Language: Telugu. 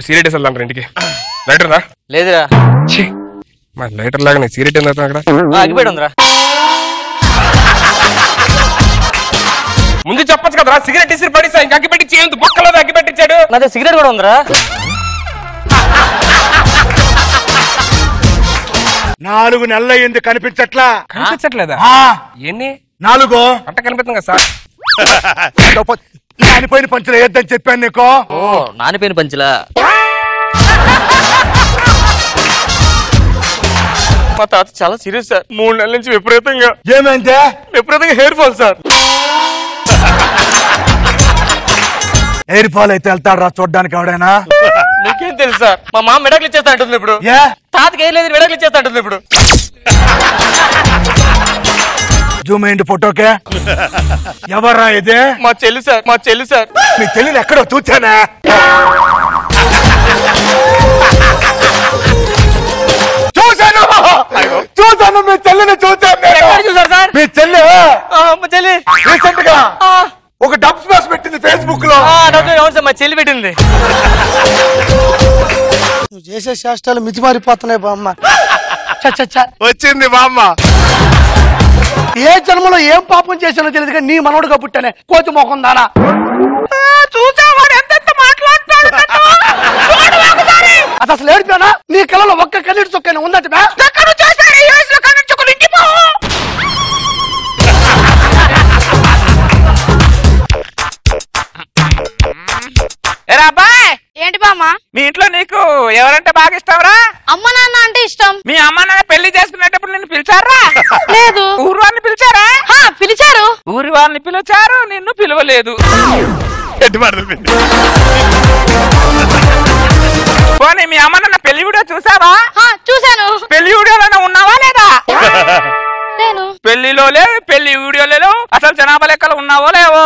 సిగరెట్ వేసేద్దాం ఇంటికి. లైటర్ రా. లేదురా. మరి లైటర్ లాగా సిగరెట్ ఏం అక్కడ అగ్గిపెట్టి ఉందిరా. ముందు చెప్పచ్చు కదరా, సిగరెట్ ఇసిరి పడిసా ఇంకా అగ్గిపెట్టి చేయండి బొక్కలో అగ్గిపెట్టించాడు. నాదే సిగరెట్ కూడా ఉందిరా. 4 నెలలు అయింది కనిపించట్లా. కనిపించట్లేదా? ఎన్ని 4 అంట కనిపిస్తుంది కదా సార్. నానిపోయిన పంచులు వేయద్దని చెప్పాను నీకు. ఓ నానిపోయిన పంచులా? మా తాత చాలా సీరియస్ సార్. 3 నెలల నుంచి విపరీతంగా. ఏమైంది? విపరీతంగా hair fall sir. Hair fall అయితే వెళ్తాడు రా చూడ్డానికి ఎవడైనా? నీకేం తెలుసు సార్? మా మామ విడాకులు ఇచ్చేస్తా అంటుంది ఇప్పుడు. తాతకి ఏం లేదు, విడాకులు ఇచ్చేస్తా అంటుంది ఇప్పుడు. జూమ్ అయ్యింది ఫోటోకే. ఎవర్రా ఇది? మా చెల్లి సార్. మా చెల్లి సార్. మీ చెల్లిని ఎక్కడో చూచానా? చూశాను చూశాను మీ చెల్లిని చూశాను. చూసారు సార్? మీ చెల్లి మా చెల్లి రీసెంట్ గా ఒక డబ్ స్మాష్ పెట్టింది ఫేస్బుక్ లో. అవును సార్, మా చెల్లి పెట్టింది. నువ్వు చేసే చేష్టాలు మితిమారిపోతున్నాయి బామ్మ. వచ్చింది బామ్మ. ఏ జన్మలో ఏం పాపం చేశానో తెలియదు కానీ నీ మనవడుగా పుట్టానే కోతి మొఖం దానా. అది అసలు ఏడిపోయానా? నీ కళ్ళలో ఒక్క కన్నీటి చొక్కైనా ఉందంటే ఏంటి బామ్మ? మీ ఇంట్లో నీకు ఎవరంటే బాగా ఇష్టంరా? అమ్మ నాన్న అంటే ఇష్టం. మీ అమ్మ నాన్న పెళ్లి చేసుకునేటప్పుడు నిన్ను పిలిచారా? లేదు. ఊరు వాళ్ళని పిలిచారా? పిలిచారు. ఊరి వాళ్ళని పిలిచారు, నిన్ను పిలవలేదు. పోనీ మీ అమ్మ నాన్న పెళ్లి వీడియో చూసావా? చూసాను. పెళ్లి వీడియోలోనే ఉన్నావా లేదా? నేను పెళ్లిలో లేవు, పెళ్లి వీడియోలో లేవు, అసలు జనాభా లెక్కలు ఉన్నావో లేవో?